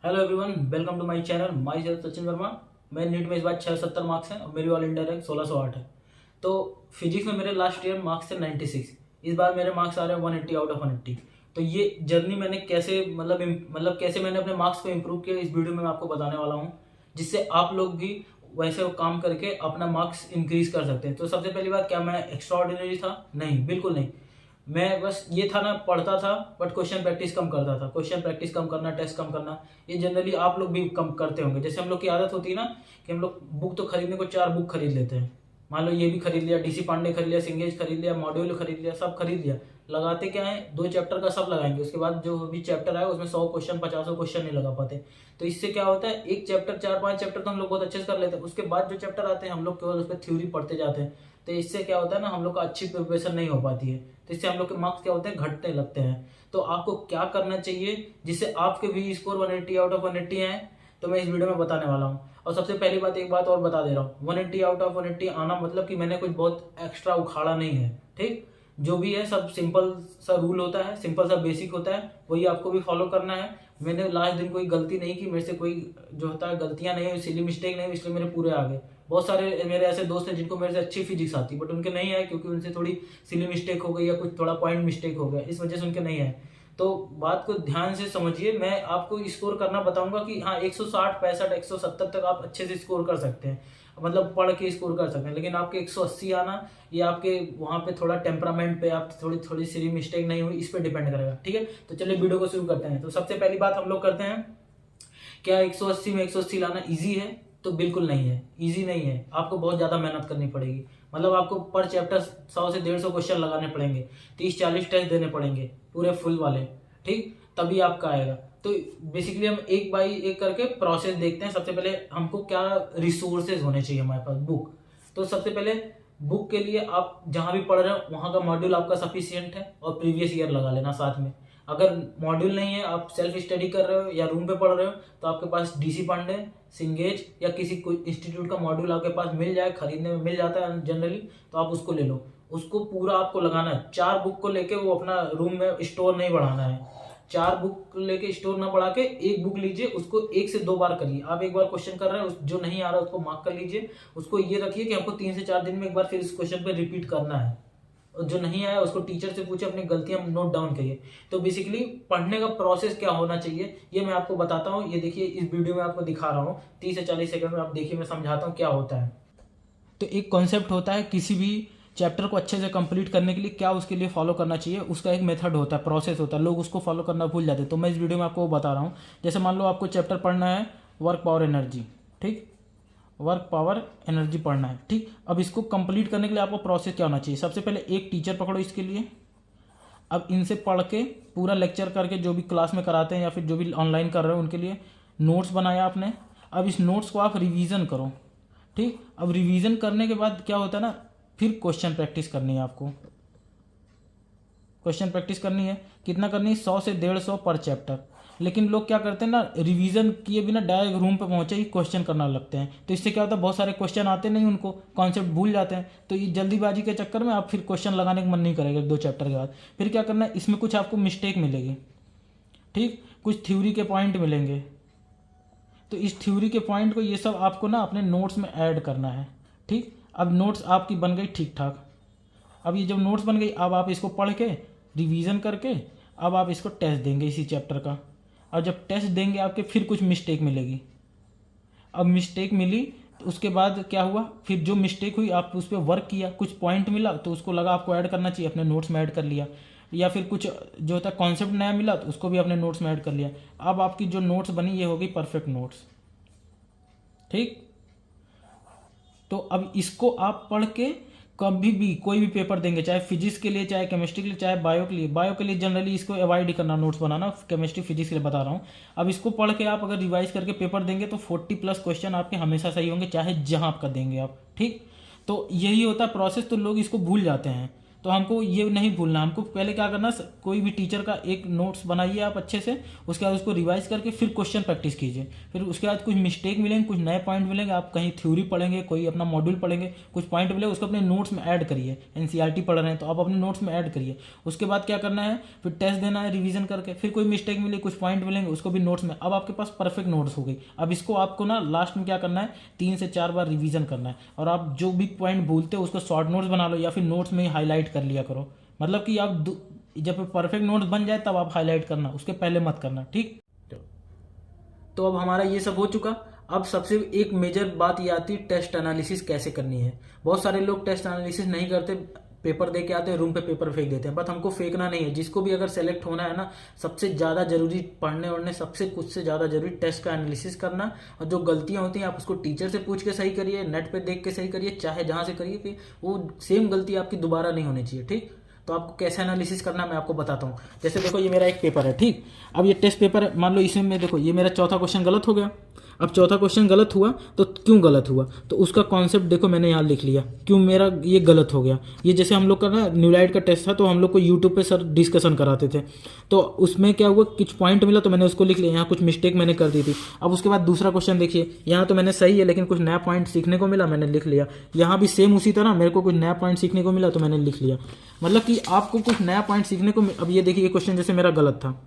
Hello everyone, welcome to my channel. Myself Sachin Verma. मैं NEET में इस बार 670 मार्क्स हैं और मेरी ऑल इंडिया रैंक 1608 है। तो फिजिक्स में मेरे लास्ट ईयर मार्क्स थे 96। इस बार मेरे मार्क्स आ रहे हैं 180 आउट ऑफ 180। तो ये जर्नी मैंने कैसे कैसे मैंने अपने मार्क्स को इम्प्रूव किया, इस वीडियो में मैं आपको बताने वाला हूँ, जिससे आप लोग भी वैसे काम करके अपना मार्क्स इंक्रीज कर सकते हैं। तो सबसे पहली बात, क्या मैं एक्स्ट्रा ऑर्डिनरी था? नहीं, बिल्कुल नहीं। मैं बस ये था ना, पढ़ता था बट क्वेश्चन प्रैक्टिस कम करता था। क्वेश्चन प्रैक्टिस कम करना, टेस्ट कम करना, ये जनरली आप लोग भी कम करते होंगे। जैसे हम लोग की आदत होती है ना कि हम लोग बुक तो खरीदने को 4 बुक खरीद लेते हैं। मान लो ये भी खरीद लिया, डीसी पांडे खरीद लिया, सिंगेज खरीद लिया, मॉड्यूल खरीद लिया, सब खरीद लिया। लगाते क्या है, 2 चैप्टर का सब लगाएंगे, उसके बाद जो भी चैप्टर आए उसमें 100 क्वेश्चन 50 क्वेश्चन नहीं लगा पाते। तो इससे क्या होता है, एक चैप्टर 4-5 चैप्टर तो हम लोग बहुत अच्छे से कर लेते हैं, उसके बाद जो चैप्टर आते हैं हम लोग केवल उस पर थ्योरी पढ़ते जाते हैं। तो इससे क्या होता है ना, हम लोग का अच्छी प्रिपरेशन नहीं हो पाती है। तो इससे हम लोग के मार्क्स क्या होते हैं, घटने लगते हैं। तो आपको क्या करना चाहिए जिससे आपके भी स्कोर 180 आउट ऑफ 180 आए, तो मैं इस वीडियो में बताने वाला हूँ। और सबसे पहली बात, एक बात और बता दे रहा हूँ, 180 आउट ऑफ 180 आना मतलब कि मैंने कुछ बहुत एक्स्ट्रा उखाड़ा नहीं है। ठीक, जो भी है सब सिंपल सा रूल होता है, सिंपल सा बेसिक होता है, वही आपको भी फॉलो करना है। मैंने लास्ट दिन कोई गलती नहीं की, मेरे से कोई जो होता है गलतियां नहीं हुई, सिली मिस्टेक नहीं हुई, इसलिए मेरे पूरे आ गए। बहुत सारे मेरे ऐसे दोस्त हैं जिनको मेरे से अच्छी फिजिक्स आती, बट उनके नहीं आए क्योंकि उनसे थोड़ी सिली मिस्टेक हो गई या कुछ थोड़ा पॉइंट मिस्टेक हो गया, इस वजह से उनके नहीं आए। तो बात को ध्यान से समझिए, मैं आपको स्कोर करना बताऊंगा कि हाँ 160 65 170 तक आप अच्छे से स्कोर कर सकते हैं, मतलब पढ़ के स्कोर कर सकते हैं। लेकिन आपके 180 आना, ये आपके वहाँ पे थोड़ा टेम्परामेंट पे, आप थोड़ी थोड़ी सी मिस्टेक नहीं हुई, इस पे डिपेंड करेगा। ठीक है, तो चलिए वीडियो को शुरू करते हैं। तो सबसे पहली बात हम लोग करते हैं, क्या 180 में 180 लाना इजी है? तो बिल्कुल नहीं है, इजी नहीं है। आपको बहुत ज्यादा मेहनत करनी पड़ेगी। मतलब आपको पर चैप्टर 100 से 150 क्वेश्चन लगाने पड़ेंगे, 30-40 टेस्ट देने पड़ेंगे पूरे फुल वाले। ठीक, तभी आपका आएगा। तो बेसिकली हम एक बाई एक करके प्रोसेस देखते हैं। सबसे पहले हमको क्या रिसोर्सेज होने चाहिए हमारे पास, बुक। तो सबसे पहले बुक के लिए आप जहां भी पढ़ रहे हो वहां का मॉड्यूल आपका सफिशियंट है, और प्रीवियस ईयर लगा लेना साथ में। अगर मॉड्यूल नहीं है, आप सेल्फ स्टडी कर रहे हो या रूम पे पढ़ रहे हो, तो आपके पास डीसी पांडे, सिंगेज या किसी कोई इंस्टीट्यूट का मॉड्यूल आपके पास मिल जाए, खरीदने में मिल जाता है जनरली, तो आप उसको ले लो। उसको पूरा आपको लगाना है। 4 बुक को लेके वो अपना रूम में स्टोर नहीं बढ़ाना है। 4 बुक लेके स्टोर ना बढ़ा के एक बुक लीजिए, उसको 1 से 2 बार करिए। आप एक बार क्वेश्चन कर रहे हैं, जो नहीं आ रहा उसको मार्क कर लीजिए। उसको ये रखिए कि हमको 3 से 4 दिन में एक बार फिर इस क्वेश्चन पे रिपीट करना है। और जो नहीं आया उसको टीचर से पूछे, अपनी गलतियां नोट डाउन करिए। तो बेसिकली पढ़ने का प्रोसेस क्या होना चाहिए ये मैं आपको बताता हूँ। ये देखिए, इस वीडियो में आपको दिखा रहा हूँ, 30 से 40 सेकंड में आप देखिए, मैं समझाता हूँ क्या होता है। तो एक कॉन्सेप्ट होता है, किसी भी चैप्टर को अच्छे से कंप्लीट करने के लिए क्या उसके लिए फॉलो करना चाहिए, उसका एक मेथड होता है, प्रोसेस होता है। लोग उसको फॉलो करना भूल जाते हैं। तो मैं इस वीडियो में आपको वो बता रहा हूँ। जैसे मान लो आपको चैप्टर पढ़ना है वर्क पावर एनर्जी। ठीक, वर्क पावर एनर्जी पढ़ना है। ठीक, अब इसको कंप्लीट करने के लिए आपको प्रोसेस क्या होना चाहिए? सबसे पहले एक टीचर पकड़ो इसके लिए। अब इनसे पढ़ के पूरा लेक्चर करके, जो भी क्लास में कराते हैं या फिर जो भी ऑनलाइन कर रहे हो उनके लिए नोट्स बनाया आपने। अब इस नोट्स को आप रिवीजन करो। ठीक, अब रिवीजन करने के बाद क्या होता है ना, फिर क्वेश्चन प्रैक्टिस करनी है आपको। क्वेश्चन प्रैक्टिस करनी है, कितना करनी है? 100 से 150 पर चैप्टर। लेकिन लोग क्या करते हैं ना, रिवीजन किए बिना डायरेक्ट रूम पे पहुंचे ही क्वेश्चन करना लगते हैं। तो इससे क्या होता है, बहुत सारे क्वेश्चन आते नहीं, उनको कॉन्सेप्ट भूल जाते हैं। तो ये जल्दीबाजी के चक्कर में आप फिर क्वेश्चन लगाने का मन नहीं करेगा 2 चैप्टर के बाद। फिर क्या करना है, इसमें कुछ आपको मिस्टेक मिलेगी। ठीक, कुछ थ्योरी के पॉइंट मिलेंगे। तो इस थ्योरी के पॉइंट को ये सब आपको ना अपने नोट्स में ऐड करना है। ठीक, अब नोट्स आपकी बन गई ठीक ठाक। अब ये जब नोट्स बन गई, अब आप इसको पढ़ के रिवीजन करके अब आप इसको टेस्ट देंगे इसी चैप्टर का। और जब टेस्ट देंगे आपके, फिर कुछ मिस्टेक मिलेगी। अब मिस्टेक मिली तो उसके बाद क्या हुआ, फिर जो मिस्टेक हुई आप उस पर वर्क किया, कुछ पॉइंट मिला तो उसको लगा आपको ऐड करना चाहिए, अपने नोट्स में ऐड कर लिया। या फिर कुछ जो होता है कॉन्सेप्ट नया मिला तो उसको भी अपने नोट्स में ऐड कर लिया। अब आपकी जो नोट्स बनी ये होगी परफेक्ट नोट्स। ठीक, तो अब इसको आप पढ़ के कभी भी कोई भी पेपर देंगे, चाहे फिजिक्स के लिए, चाहे केमिस्ट्री के लिए, चाहे बायो के लिए। बायो के लिए जनरली इसको अवॉइड ही करना, नोट्स बनाना। केमिस्ट्री फिजिक्स के लिए बता रहा हूँ। अब इसको पढ़ के आप अगर रिवाइज करके पेपर देंगे तो 40+ क्वेश्चन आपके हमेशा सही होंगे, चाहे जहां आपका देंगे आप। ठीक, तो यही होता है प्रोसेस। तो लोग इसको भूल जाते हैं। तो हमको ये नहीं भूलना, हमको पहले क्या करना, कोई भी टीचर का एक नोट्स बनाइए आप अच्छे से, उसके बाद उसको रिवाइज करके फिर क्वेश्चन प्रैक्टिस कीजिए। फिर उसके बाद कुछ मिस्टेक मिलेंगे, कुछ नए पॉइंट मिलेंगे, आप कहीं थ्योरी पढ़ेंगे, कोई अपना मॉड्यूल पढ़ेंगे, कुछ पॉइंट मिलेगा उसको अपने नोट्स में ऐड करिए। एनसीईआरटी पढ़ रहे हैं तो आप अपने नोट्स में ऐड करिए। उसके बाद क्या करना है, फिर टेस्ट देना है रिवीजन करके। फिर कोई मिस्टेक मिले, कुछ पॉइंट मिलेंगे, उसको भी नोट्स में। अब आपके पास परफेक्ट नोट्स हो गई। अब इसको आपको ना लास्ट में क्या करना है, 3 से 4 बार रिवीजन करना है। और आप जो भी पॉइंट भूलते हो उसको शॉर्ट नोट्स बना लो या फिर नोट्स में ही हाईलाइट कर लिया करो। मतलब कि आप जब परफेक्ट नोट्स बन जाए तब आप हाईलाइट करना, उसके पहले मत करना, ठीक। तो अब हमारा ये सब हो चुका। अब सबसे एक मेजर बात ये आती है, टेस्ट एनालिसिस कैसे करनी है। बहुत सारे लोग टेस्ट एनालिसिस नहीं करते, पेपर दे के आते हैं, रूम पे पेपर फेंक देते हैं। बट हमको फेंकना नहीं है। जिसको भी अगर सेलेक्ट होना है ना, सबसे ज़्यादा जरूरी पढ़ने वढ़ने सबसे कुछ से ज़्यादा जरूरी टेस्ट का एनालिसिस करना। और जो गलतियां होती हैं आप उसको टीचर से पूछ के सही करिए, नेट पे देख के सही करिए, चाहे जहाँ से करिए, फिर वो सेम गलती आपकी दोबारा नहीं होनी चाहिए, ठीक। तो आपको कैसे एनालिसिस करना मैं आपको बताता हूँ। जैसे देखो ये मेरा एक पेपर है, ठीक। अब ये टेस्ट पेपर है, मान लो इसमें देखो ये मेरा चौथा क्वेश्चन गलत हो गया। अब चौथा क्वेश्चन गलत हुआ तो क्यों गलत हुआ, तो उसका कॉन्सेप्ट देखो मैंने यहाँ लिख लिया, क्यों मेरा ये गलत हो गया। ये जैसे हम लोग का ना न्यूलाइट का टेस्ट था तो हम लोग को यूट्यूब पे सर डिस्कशन कराते थे, तो उसमें क्या हुआ, कुछ पॉइंट मिला तो मैंने उसको लिख लिया। यहाँ कुछ मिस्टेक मैंने कर दी थी। अब उसके बाद दूसरा क्वेश्चन देखिए, यहाँ तो मैंने सही है लेकिन कुछ नया पॉइंट सीखने को मिला, मैंने लिख लिया। यहाँ भी सेम उसी तरह मेरे को कुछ नया पॉइंट सीखने को मिला तो मैंने लिख लिया। मतलब कि आपको कुछ नया पॉइंट सीखने को। अब ये देखिए, ये क्वेश्चन जैसे मेरा गलत था,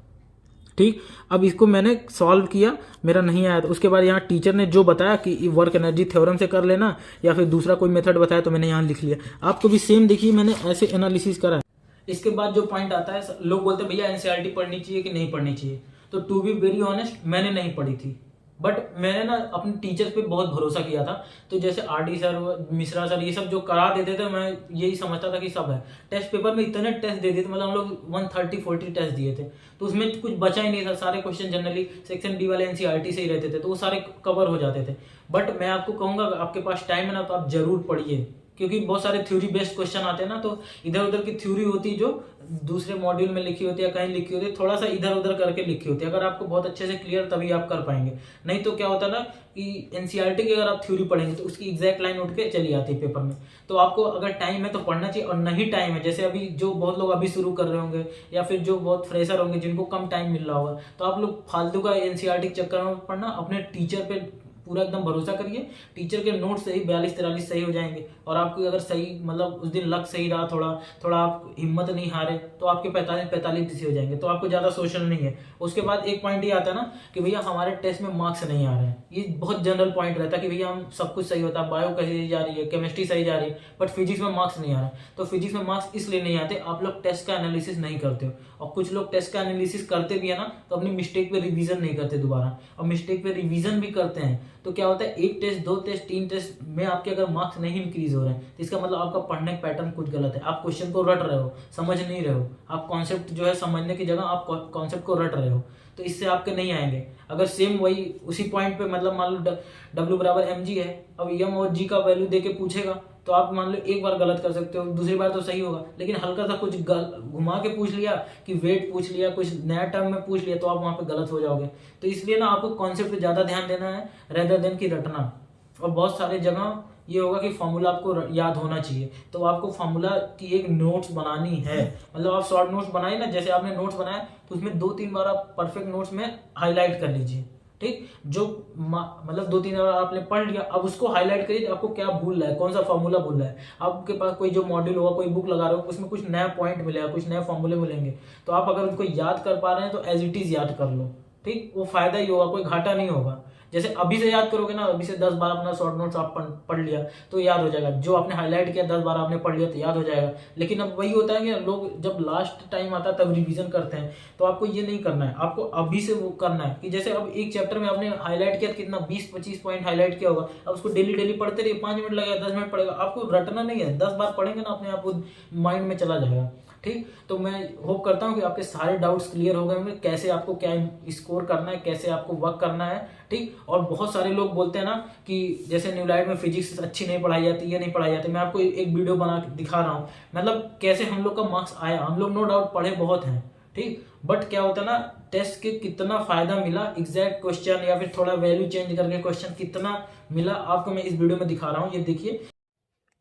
ठीक। अब इसको मैंने सॉल्व किया, मेरा नहीं आया, तो उसके बाद यहाँ टीचर ने जो बताया कि वर्क एनर्जी थ्योरम से कर लेना या फिर दूसरा कोई मेथड बताया तो मैंने यहाँ लिख लिया। आपको भी सेम देखिए मैंने ऐसे एनालिसिस करा है। इसके बाद जो पॉइंट आता है, लोग बोलते हैं भैया एनसीईआरटी पढ़नी चाहिए कि नहीं पढ़नी चाहिए। तो टू बी वेरी ऑनेस्ट, मैंने नहीं पढ़ी थी, बट मैंने ना अपने टीचर पे बहुत भरोसा किया था। तो जैसे आरडी सर, मिश्रा सर, ये सब जो करा देते थे, मैं यही समझता था कि सब है। टेस्ट पेपर में इतने टेस्ट दे दिए थे, मतलब हम लोग 130-40 टेस्ट दिए थे, तो उसमें कुछ बचा ही नहीं था। सारे क्वेश्चन जनरली सेक्शन डी वाले एनसीईआरटी से ही रहते थे, तो वो सारे कवर हो जाते थे। बट मैं आपको कहूंगा, आपके पास टाइम है ना तो आप जरूर पढ़िए, क्योंकि बहुत सारे थ्योरी बेस्ड क्वेश्चन आते हैं ना, तो इधर उधर की थ्योरी होती है जो दूसरे मॉड्यूल में लिखी होती है, कहीं लिखी होती है, थोड़ा सा इधर उधर करके लिखी होती है। अगर आपको बहुत अच्छे से क्लियर, तभी आप कर पाएंगे। नहीं तो क्या होता है ना कि एनसीईआरटी की अगर आप थ्योरी पढ़ेंगे तो उसकी एग्जैक्ट लाइन उठ के चली आती है पेपर में। तो आपको अगर टाइम है तो पढ़ना चाहिए, और नहीं टाइम है, जैसे अभी जो बहुत लोग अभी शुरू कर रहे होंगे या फिर जो बहुत फ्रेशर होंगे जिनको कम टाइम मिल रहा होगा, तो आप लोग फालतू का एनसीईआरटी के चक्कर में पढ़ना, अपने टीचर पे पूरा एकदम भरोसा करिए। टीचर के नोट से ही 42-43 सही हो जाएंगे। और आपको अगर सही, मतलब उस दिन लक सही रहा, थोड़ा थोड़ा आप हिम्मत नहीं हारे, तो आपके 45-45 से हो जाएंगे। तो आपको ज़्यादा सोचना नहीं है। उसके बाद एक पॉइंट ये आता है ना कि भैया हमारे टेस्ट में मार्क्स नहीं आ रहे हैं। ये बहुत जनरल पॉइंट रहता है कि भैया हम सब कुछ सही होता है, बायो सही जा रही है, केमिस्ट्री सही जा रही है, बट फिजिक्स में मार्क्स नहीं आ रहा है। तो फिजिक्स में मार्क्स इसलिए नहीं आते, आप लोग टेस्ट का एनालिसिस नहीं करते हो। और कुछ लोग टेस्ट का एनालिसिस करते भी है ना, तो अपनी मिस्टेक पे रिवीजन नहीं करते दोबारा, और मिस्टेक पे रिवीजन भी करते हैं तो क्या होता है, एक टेस्ट, 2 टेस्ट, 3 टेस्ट में आपके अगर मार्क्स नहीं इंक्रीज हो रहे हैं तो इसका मतलब आपका पढ़ने का पैटर्न कुछ गलत है। आप क्वेश्चन को रट रहे हो, समझ नहीं रहे हो। आप कॉन्सेप्ट जो है समझने की जगह आप कॉन्सेप्ट को रट रहे हो, तो इससे आपके नहीं आएंगे। अगर सेम वही उसी पॉइंट पे, मतलब मान लो W बराबर mg है, अब m और g का वैल्यू दे के पूछेगा तो आप मान लो एक बार गलत कर सकते हो, दूसरी बार तो सही होगा। लेकिन हल्का सा कुछ घुमा के पूछ लिया कि वेट पूछ लिया, कुछ नया टर्म में पूछ लिया, तो आप वहां पे गलत हो जाओगे। तो इसलिए ना आपको कॉन्सेप्ट पे ज्यादा ध्यान देना है रेदर देन की रटना। और बहुत सारे जगह ये होगा कि फॉर्मूला आपको याद होना चाहिए, तो आपको फॉर्मूला की एक नोट्स बनानी है। मतलब आप शॉर्ट नोट्स बनाए ना, जैसे आपने नोट्स बनाया तो उसमें 2-3 बार आप परफेक्ट नोट्स में हाईलाइट कर लीजिए, ठीक। जो मतलब 2-3 बार आपने पढ़ लिया, अब उसको हाईलाइट करिए आपको क्या भूल रहा है, कौन सा फॉर्मूला भूल रहा है। आपके पास कोई जो मॉड्यूल होगा, कोई बुक लगा रहे हो, उसमें कुछ नया पॉइंट मिलेगा, कुछ नए फॉर्मूले मिलेंगे, तो आप अगर उनको याद कर पा रहे हैं तो एज इट इज याद कर लो, ठीक। वो फायदा ही होगा, कोई घाटा नहीं होगा। जैसे अभी से याद करोगे ना, अभी से 10 बार अपना शॉर्ट नोट्स आप पढ़ लिया तो याद हो जाएगा। जो आपने हाईलाइट किया 10 बार आपने पढ़ लिया तो याद हो जाएगा। लेकिन अब वही होता है कि लोग जब लास्ट टाइम आता है तब रिवीजन करते हैं, तो आपको ये नहीं करना है। आपको अभी से वो करना है कि जैसे अब एक चैप्टर में आपने हाईलाइट किया, कितना 20-25 पॉइंट हाईलाइट किया होगा, अब उसको डेली डेली पढ़ते रहिए। 5 मिनट लगेगा, 10 मिनट पड़ेगा, आपको रटना नहीं है। 10 बार पढ़ेंगे ना, अपने आप माइंड में चला जाएगा, ठीक। तो मैं होप करता हूँ कि आपके सारे डाउट्स क्लियर हो गए होंगे, कैसे आपको क्या स्कोर करना है, कैसे आपको वर्क करना है, ठीक। और बहुत सारे लोग बोलते हैं ना कि जैसे न्यूलाइट में फिजिक्स अच्छी नहीं पढ़ाई जाती, ये नहीं पढ़ाई जाती। मैं आपको एक वीडियो बना के दिखा रहा हूँ, मतलब कैसे हम लोग का मार्क्स आया। हम लोग नो डाउट पढ़े बहुत हैं, ठीक, बट क्या होता है ना, टेस्ट के कितना फायदा मिला, एग्जैक्ट क्वेश्चन या फिर थोड़ा वैल्यू चेंज करके क्वेश्चन कितना मिला, आपको मैं इस वीडियो में दिखा रहा हूँ। ये देखिए,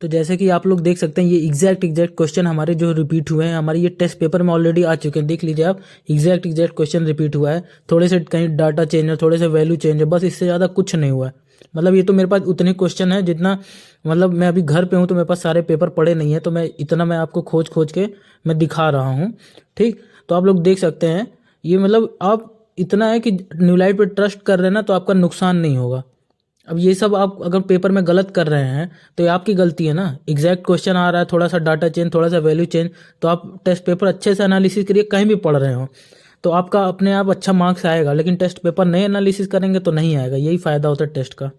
तो जैसे कि आप लोग देख सकते हैं ये एग्जैक्ट क्वेश्चन हमारे जो रिपीट हुए हैं, हमारे ये टेस्ट पेपर में ऑलरेडी आ चुके हैं। देख लीजिए आप, एग्जैक्ट क्वेश्चन रिपीट हुआ है, थोड़े से कहीं डाटा चेंज है, थोड़े से वैल्यू चेंज है, बस इससे ज़्यादा कुछ नहीं हुआ है। मतलब ये तो मेरे पास उतने क्वेश्चन है जितना, मतलब मैं अभी घर पे हूँ तो मेरे पास सारे पेपर पड़े नहीं है, तो मैं इतना मैं आपको खोज के मैं दिखा रहा हूँ। ठीक, तो आप लोग देख सकते हैं ये, मतलब आप इतना है कि न्यूलाइट पे ट्रस्ट कर रहे हैं ना तो आपका नुकसान नहीं होगा। अब ये सब आप अगर पेपर में गलत कर रहे हैं तो ये आपकी गलती है ना। एग्जैक्ट क्वेश्चन आ रहा है, थोड़ा सा डाटा चेंज, थोड़ा सा वैल्यू चेंज, तो आप टेस्ट पेपर अच्छे से एनालिसिस करिए, कहीं भी पढ़ रहे हो तो आपका अपने आप अच्छा मार्क्स आएगा। लेकिन टेस्ट पेपर नहीं एनालिसिस करेंगे तो नहीं आएगा, यही फ़ायदा होता है टेस्ट का।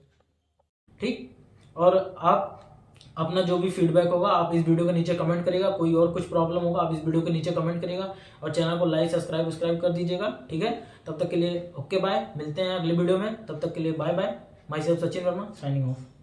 ठीक, और आप अपना जो भी फीडबैक होगा आप इस वीडियो के नीचे कमेंट करिएगा। कोई और कुछ प्रॉब्लम होगा आप इस वीडियो के नीचे कमेंट करिएगा, और चैनल को लाइक सब्सक्राइब कर दीजिएगा। ठीक है, तब तक के लिए ओके बाय, मिलते हैं अगले वीडियो में, तब तक के लिए bye bye. Myself Sachin Verma signing of.